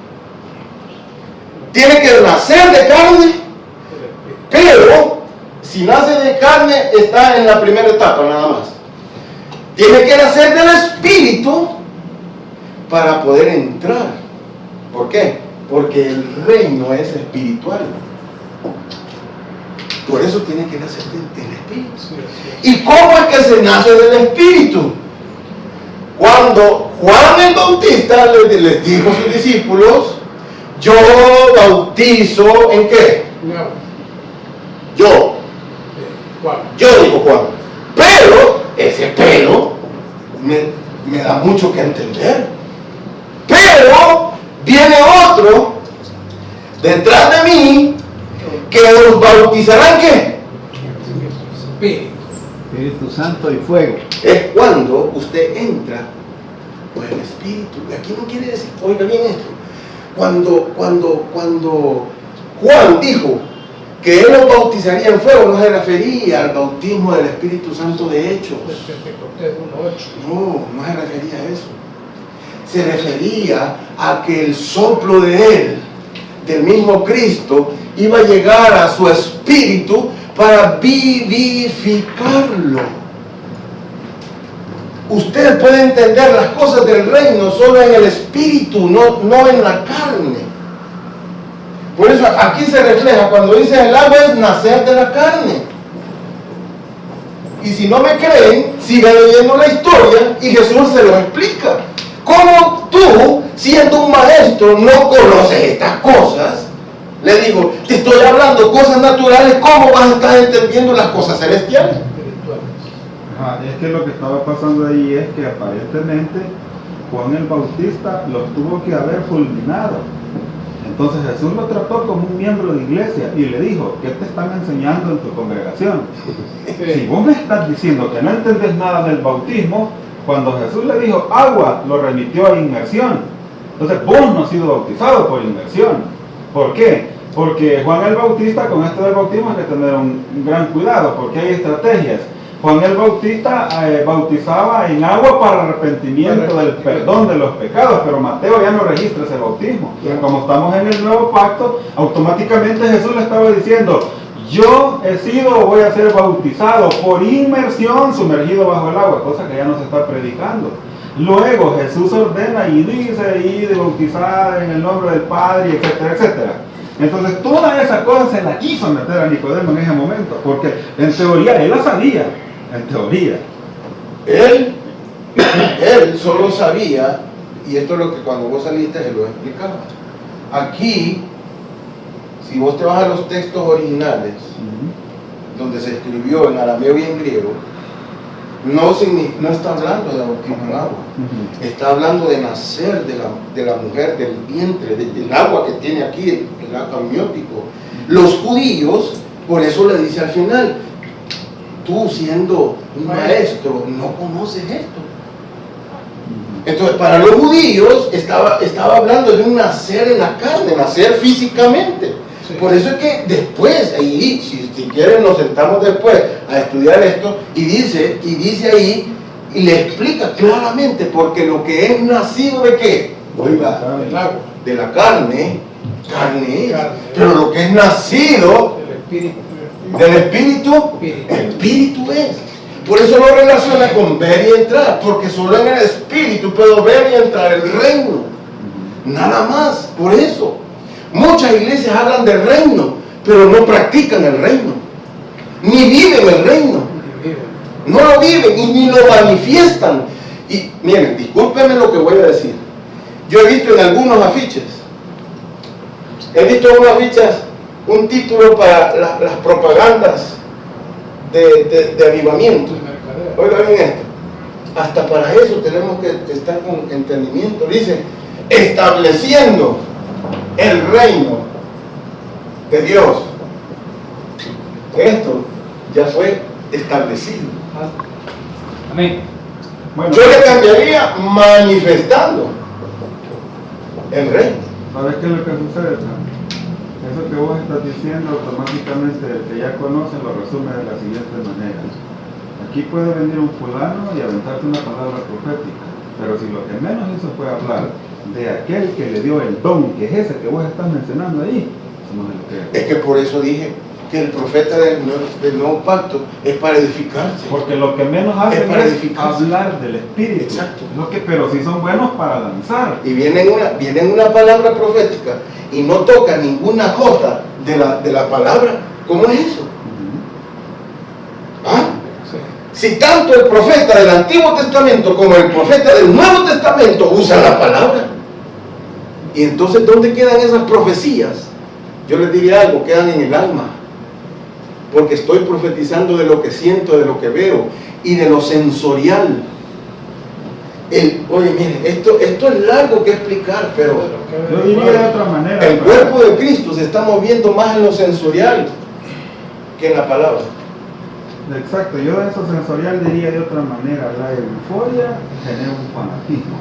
Tiene que nacer de carne, pero si nace de carne está en la primera etapa nada más. Tiene que nacer del espíritu para poder entrar. ¿Por qué? Porque el reino es espiritual. Por eso tiene que nacer del espíritu. Sí, sí. ¿Y cómo es que se nace del espíritu? Cuando Juan el Bautista les dijo a sus discípulos, yo bautizo ¿en qué? No. Yo digo Juan, pero ese pero me da mucho que entender. Pero viene otro detrás de mí que os bautizarán ¿qué? Espíritu. Espíritu Santo y fuego. Es cuando usted entra por el Espíritu. Aquí no quiere decir, oiga bien esto, cuando Juan dijo que él los bautizaría en fuego, no se refería al bautismo del Espíritu Santo de Hechos. Pentecostés 1:8. No se refería a eso. Se refería a que el soplo de él, del mismo Cristo, iba a llegar a su espíritu para vivificarlo. Usted puede entender las cosas del reino solo en el espíritu, no en la carne. Por eso aquí se refleja, cuando dice el agua es nacer de la carne. Y si no me creen, sigan leyendo la historia y Jesús se lo explica. ¿Cómo tú, siendo un maestro, no conoces estas cosas? Le digo, te estoy hablando cosas naturales, ¿cómo vas a estar entendiendo las cosas celestiales? Espirituales. Ajá, es que lo que estaba pasando ahí es que aparentemente Juan el Bautista los tuvo que haber fulminado. Entonces Jesús lo trató como un miembro de iglesia y le dijo: ¿qué te están enseñando en tu congregación? Si vos me estás diciendo que no entendés nada del bautismo, cuando Jesús le dijo agua, lo remitió a inmersión. Entonces vos no has sido bautizado por inmersión. ¿Por qué? Porque Juan el Bautista, con esto del bautismo hay que tener un gran cuidado, porque hay estrategias. Juan el Bautista bautizaba en agua para arrepentimiento del perdón de los pecados, pero Mateo ya no registra ese bautismo. Como estamos en el nuevo pacto, automáticamente Jesús le estaba diciendo: yo he sido o voy a ser bautizado por inmersión, sumergido bajo el agua, cosa que ya no se está predicando. Luego Jesús ordena y dice: y de bautizar en el nombre del Padre, etcétera, etcétera. Entonces toda esa cosa se la quiso meter a Nicodemo en ese momento, porque en teoría él la sabía, en teoría. Él solo sabía, y esto es lo que cuando vos saliste se lo explicaba. Aquí, si vos te vas a los textos originales, donde se escribió en arameo y en griego, no está hablando de bautismo en agua, está hablando de nacer de la mujer, del vientre, del agua que tiene aquí, el agua amniótico. Los judíos, por eso le dice al final: tú siendo un maestro, no conoces esto. Entonces, para los judíos estaba hablando de un nacer en la carne, nacer físicamente. Sí. Por eso es que después, ahí, si quieren nos sentamos después a estudiar esto, y dice ahí, y le explica claramente, porque lo que es nacido ¿de qué? Oiga, de la carne es, pero lo que es nacido del espíritu es. Por eso lo relaciona con ver y entrar, porque solo en el espíritu puedo ver y entrar el reino, nada más. Por eso muchas iglesias hablan del reino, pero no practican el reino, ni viven el reino, no lo viven y ni lo manifiestan. Y miren, discúlpenme lo que voy a decir, yo he visto en algunos afiches, un título para las propagandas de avivamiento. Oigan bien esto, hasta para eso tenemos que estar con entendimiento. Dice: estableciendo el reino de Dios. Esto ya fue establecido. Amén. Bueno, yo le cambiaría manifestando el reino. ¿Sabes qué es lo que sucede? Eso que vos estás diciendo, automáticamente el que ya conoce lo resume de la siguiente manera: aquí puede venir un fulano y aventarte una palabra profética, pero si lo que menos hizo fue hablar de aquel que le dio el don, que es ese que vos estás mencionando ahí, eso no es lo que es. Es que por eso dije que el profeta del nuevo pacto es para edificarse. Porque lo que menos hacen para es edificarse. hablar del Espíritu. Exacto. Pero sí son buenos para lanzar. Y viene una palabra profética y no toca ninguna jota de la palabra. ¿Cómo es eso? ¿Ah? Si tanto el profeta del Antiguo Testamento como el profeta del Nuevo Testamento usan la palabra, y entonces ¿dónde quedan esas profecías? Yo les diría algo: quedan en el alma, porque estoy profetizando de lo que siento, de lo que veo y de lo sensorial. Oye, miren, esto es largo que explicar, pero yo diría de otra manera. El cuerpo de Cristo se está moviendo más en lo sensorial que en la palabra. Exacto, yo de eso sensorial diría de otra manera: la euforia genera un fanatismo.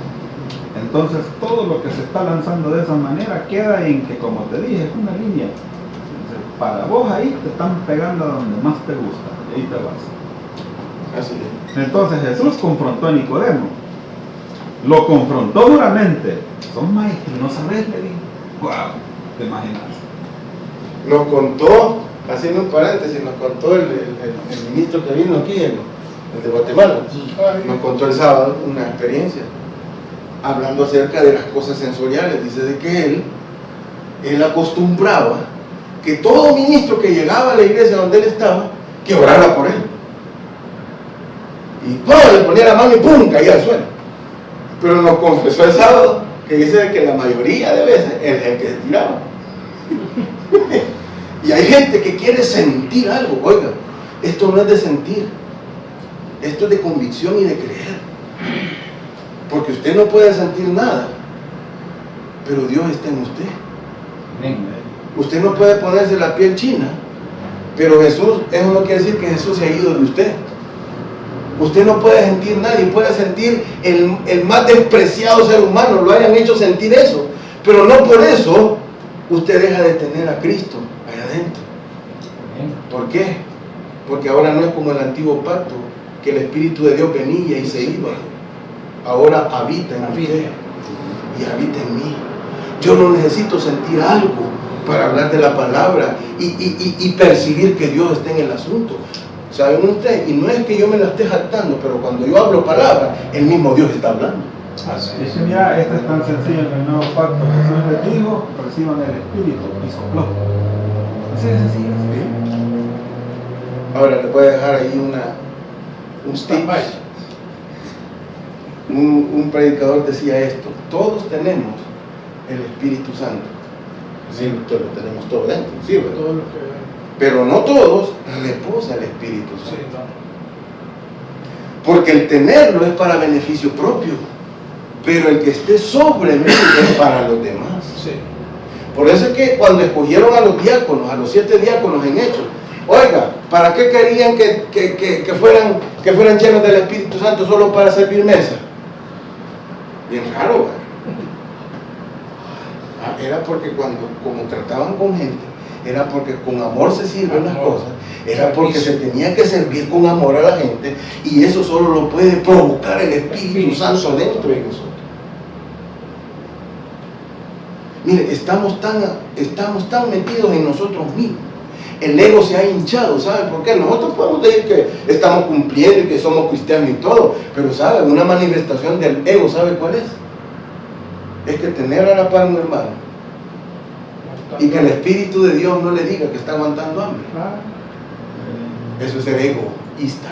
Entonces todo lo que se está lanzando de esa manera queda en que, como te dije, es una línea. Entonces, para vos ahí te están pegando a donde más te gusta, y ahí te vas. Así es. Entonces Jesús confrontó a Nicodemo, lo confrontó duramente. Son maestros, ¿no sabes? Le dijo. Wow, te imaginas. Nos contó, haciendo un paréntesis, nos contó el ministro que vino aquí, el de Guatemala, nos contó el sábado una experiencia hablando acerca de las cosas sensoriales. Dice de que él acostumbraba que todo ministro que llegaba a la iglesia donde él estaba, que orara por él, y todo le ponía la mano y ¡pum!, caía al suelo. Pero nos confesó el sábado que dice que la mayoría de veces es el que se tiraba. Y hay gente que quiere sentir algo. Oiga, esto no es de sentir, Esto es de convicción y de creer. Porque usted no puede sentir nada, pero Dios está en usted. Amén. Usted no puede ponerse la piel china, pero Jesús, eso no quiere decir que Jesús se ha ido de usted. Usted no puede sentir nada y puede sentir el más despreciado ser humano, lo hayan hecho sentir eso, pero no por eso usted deja de tener a Cristo allá adentro. Amén. ¿Por qué? Porque ahora no es como el antiguo pacto, que el Espíritu de Dios venía y se iba. Ahora habita en usted y habita en mí. Yo no necesito sentir algo para hablar de la palabra y percibir que Dios está en el asunto. ¿Saben ustedes? Y no es que yo me la esté jactando, pero cuando yo hablo palabra, el mismo Dios está hablando. Es que mira, esto es tan sencillo en el nuevo pacto. Jesús les dijo, reciban el Espíritu y sopló. Así de sencillo. Ahora le voy a dejar ahí un tip. Un predicador decía esto: todos tenemos el Espíritu Santo. Sí, lo tenemos todo dentro, sí, ¿verdad? Todo lo que... Pero no todos reposa el Espíritu Sí, Santo. no. Porque el tenerlo es para beneficio propio, pero el que esté sobre mí es para los demás. Sí. Por eso es que cuando escogieron a los diáconos, a los 7 diáconos en Hechos, oiga, ¿para qué querían que fueran llenos del Espíritu Santo solo para servir mesa? Bien raro, ¿verdad? Era porque como trataban con gente, era porque con amor se sirven las cosas, era porque se tenía que servir con amor a la gente, y eso solo lo puede provocar el Espíritu Santo dentro de nosotros. Mire, estamos tan metidos en nosotros mismos. El ego se ha hinchado, ¿saben por qué? Nosotros podemos decir que estamos cumpliendo y que somos cristianos y todo, pero ¿saben? Una manifestación del ego, ¿sabe cuál es? Es que tener a la par un hermano y que el Espíritu de Dios no le diga que está aguantando hambre. Eso es ser egoísta.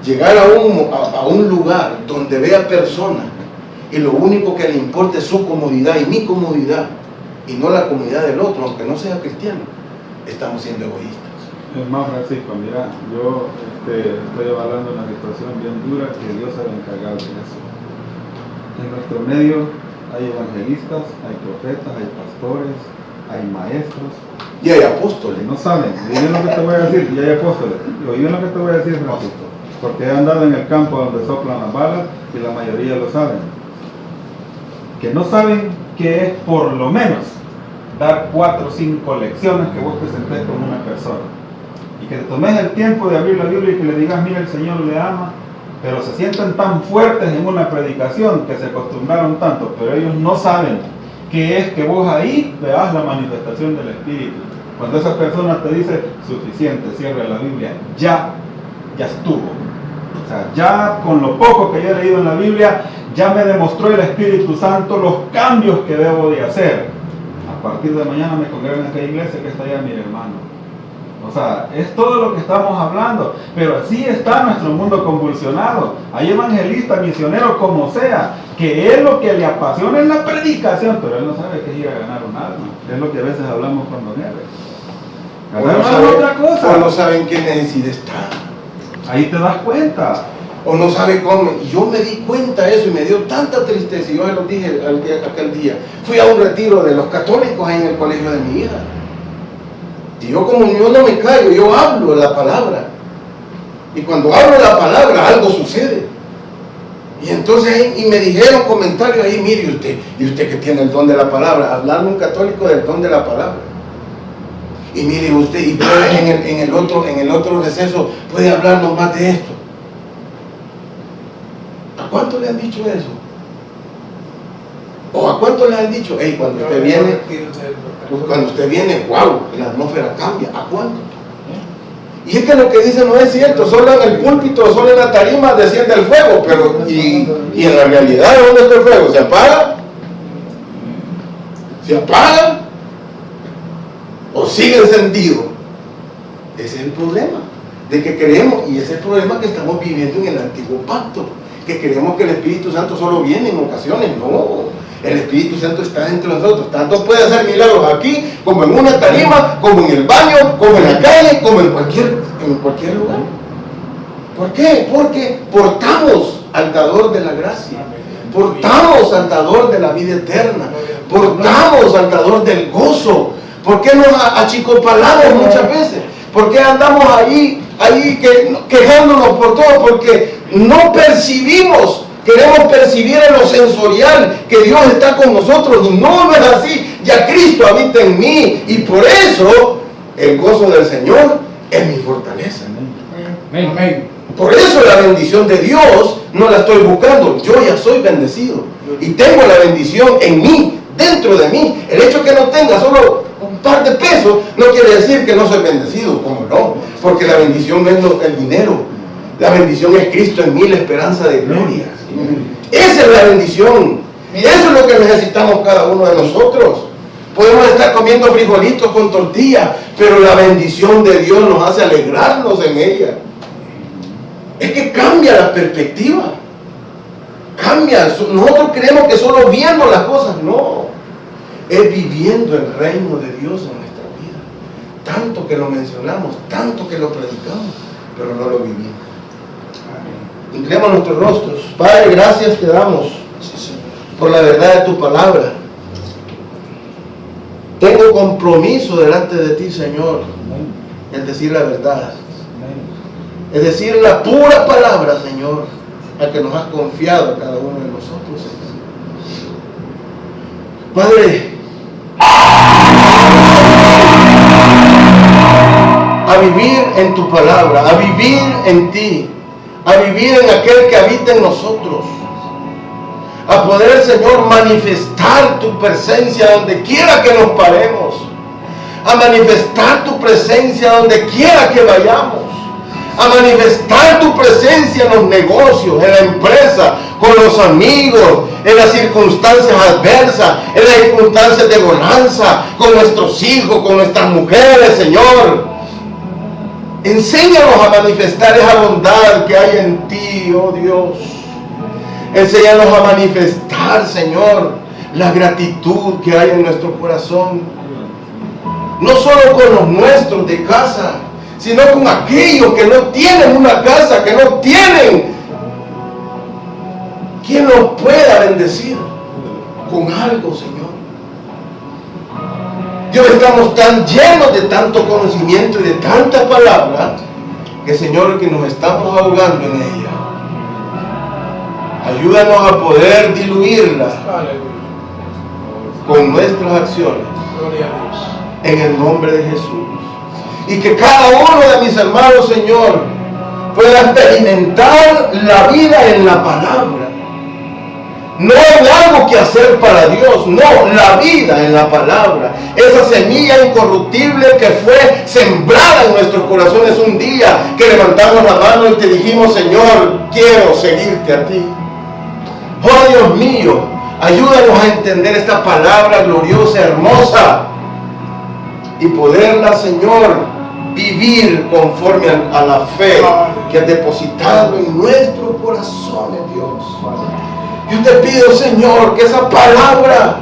Llegar a un lugar donde vea personas y lo único que le importa es su comodidad y mi comodidad y no la comodidad del otro, aunque no sea cristiano, estamos siendo egoístas. Hermano Francisco, mira, yo estoy hablando de una situación bien dura que Dios se va a encargar de eso. En nuestro medio hay evangelistas, hay profetas, hay pastores, hay maestros. Y hay apóstoles. Que no saben, y bien lo que te voy a decir, y hay apóstoles. Y bien lo que te voy a decir, Francisco, porque he andado en el campo donde soplan las balas y la mayoría lo saben. Que no saben que es por lo menos dar 4 o 5 lecciones que vos te sentés con una persona y que te tomes el tiempo de abrir la Biblia y que le digas, mira, el Señor le ama, pero se sienten tan fuertes en una predicación que se acostumbraron tanto, pero ellos no saben que es que vos ahí veas la manifestación del Espíritu. Cuando esa persona te dice, suficiente, cierra la Biblia, ya estuvo. O sea, ya con lo poco que yo he leído en la Biblia, ya me demostró el Espíritu Santo los cambios que debo de hacer. A partir de mañana me congrego en esta iglesia que está allá, mi hermano. O sea, es todo lo que estamos hablando, pero así está nuestro mundo convulsionado. Hay evangelistas, misioneros, como sea, que es lo que le apasiona en la predicación, pero él no sabe que es ir a ganar un alma. Es lo que a veces hablamos con Don Eres. Otra cosa. O no saben qué necesidad está. Ahí te das cuenta. O no sabe cómo. Y yo me di cuenta de eso y me dio tanta tristeza. Y yo se lo dije aquel día. Fui a un retiro de los católicos en el colegio de mi hija. Y yo, como yo no me callo, yo hablo la palabra. Y cuando hablo la palabra, algo sucede. Y entonces y me dijeron comentarios ahí, mire y usted que tiene el don de la palabra, hablarle a un católico del don de la palabra. Y mire usted, y puede en el otro receso puede hablarnos más de esto. ¿A cuánto le han dicho eso? ¿O a cuánto le han dicho, hey, cuando usted viene, wow, la atmósfera cambia? ¿A cuánto? Y es que lo que dicen no es cierto, solo en el púlpito, solo en la tarima desciende el fuego, pero y en la realidad, ¿dónde está el fuego? ¿Se apaga? ¿Se apaga? ¿O sigue encendido? Ese es el problema, de que creemos, y ese es el problema que estamos viviendo en el antiguo pacto, que creemos que el Espíritu Santo solo viene en ocasiones. No, el Espíritu Santo está dentro de nosotros, tanto puede hacer milagros aquí, como en una tarima, como en el baño, como en la calle, como en cualquier lugar. ¿Por qué? Porque portamos al dador de la gracia, portamos al dador de la vida eterna, portamos al dador del gozo. ¿Por qué nos achicopalamos muchas veces? ¿Por qué andamos ahí quejándonos por todo? Porque no percibimos, queremos percibir en lo sensorial que Dios está con nosotros, y no es así. Ya Cristo habita en mí, y por eso el gozo del Señor es mi fortaleza. Amén. Amén. Por eso la bendición de Dios no la estoy buscando. Yo ya soy bendecido y tengo la bendición en mí, dentro de mí. El hecho que no tenga solo un par de pesos no quiere decir que no soy bendecido. ¿Cómo no? Porque la bendición no es el dinero. La bendición es Cristo en mí, la esperanza de gloria. Esa es la bendición. Eso es lo que necesitamos cada uno de nosotros. Podemos estar comiendo frijolitos con tortilla, pero la bendición de Dios nos hace alegrarnos en ella. Es que cambia la perspectiva. Cambia. Nosotros creemos que solo viendo las cosas. No. Es viviendo el reino de Dios en nuestra vida. Tanto que lo mencionamos, tanto que lo predicamos, pero no lo vivimos. Inclinemos nuestros rostros. Padre, gracias te damos por la verdad de tu palabra. Tengo compromiso delante de ti, Señor, en decir la verdad. Es decir, la pura palabra, Señor, la que nos has confiado a cada uno de nosotros, Señor. Padre, a vivir en tu palabra, a vivir en ti, a vivir en aquel que habita en nosotros, a poder, Señor, manifestar tu presencia donde quiera que nos paremos, a manifestar tu presencia donde quiera que vayamos, a manifestar tu presencia en los negocios, en la empresa, con los amigos, en las circunstancias adversas, en las circunstancias de bonanza, con nuestros hijos, con nuestras mujeres, Señor. Enséñanos a manifestar esa bondad que hay en ti, oh Dios. Enséñanos a manifestar, Señor, la gratitud que hay en nuestro corazón. No solo con los nuestros de casa, sino con aquellos que no tienen una casa, que no tienen quien nos pueda bendecir con algo, Señor. Dios, estamos tan llenos de tanto conocimiento y de tanta palabra que, Señor, que nos estamos ahogando en ella. Ayúdanos a poder diluirla con nuestras acciones. Gloria a Dios. En el nombre de Jesús. Y que cada uno de mis hermanos, Señor, pueda experimentar la vida en la palabra. No en algo que hacer para Dios, no, la vida en la palabra. Esa semilla incorruptible que fue sembrada en nuestros corazones un día que levantamos la mano y te dijimos, Señor, quiero seguirte a ti. Oh Dios mío, ayúdanos a entender esta palabra gloriosa, hermosa, y poderla, Señor, vivir conforme a la fe que has depositado en nuestros corazones, Dios. Yo te pido, Señor, que esa palabra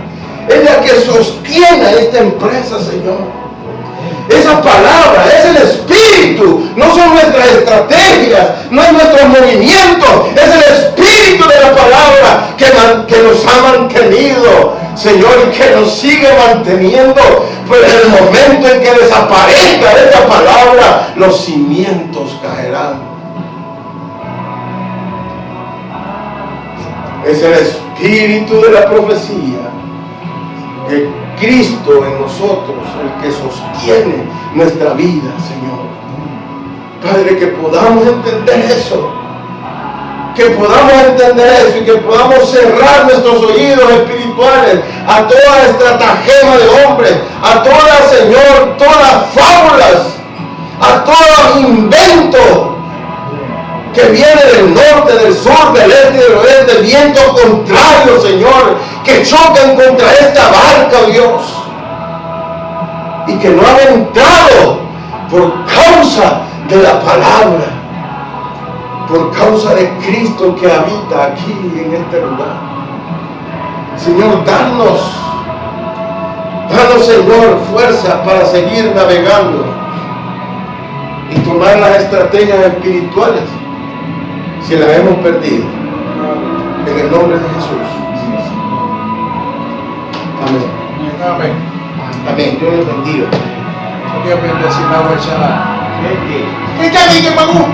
es la que sostiene a esta empresa, Señor. Esa palabra es el Espíritu, no son nuestras estrategias, no es nuestros movimientos, es el Espíritu de la palabra que nos ha mantenido, Señor, y que nos sigue manteniendo. Pero en el momento en que desaparezca esa palabra, los cimientos caerán. Es el Espíritu de la profecía, de Cristo en nosotros, el que sostiene nuestra vida, Señor. Padre, que podamos entender eso, y que podamos cerrar nuestros oídos espirituales a toda estratagema de hombres, a todas, Señor, todas fábulas, a todo invento que viene del norte, del sur, del este y del oeste, viento contrario, Señor, que chocan contra esta barca, Dios, y que no han entrado por causa de la palabra, por causa de Cristo que habita aquí en este lugar. Señor, danos, Señor, fuerza para seguir navegando y tomar las estrategias espirituales si las hemos perdido. En el nombre de Jesús. Amén. Amén. Amén. Dios les bendiga. Voy a bendecir la huecha. ¿Qué tal, Miguel Magú?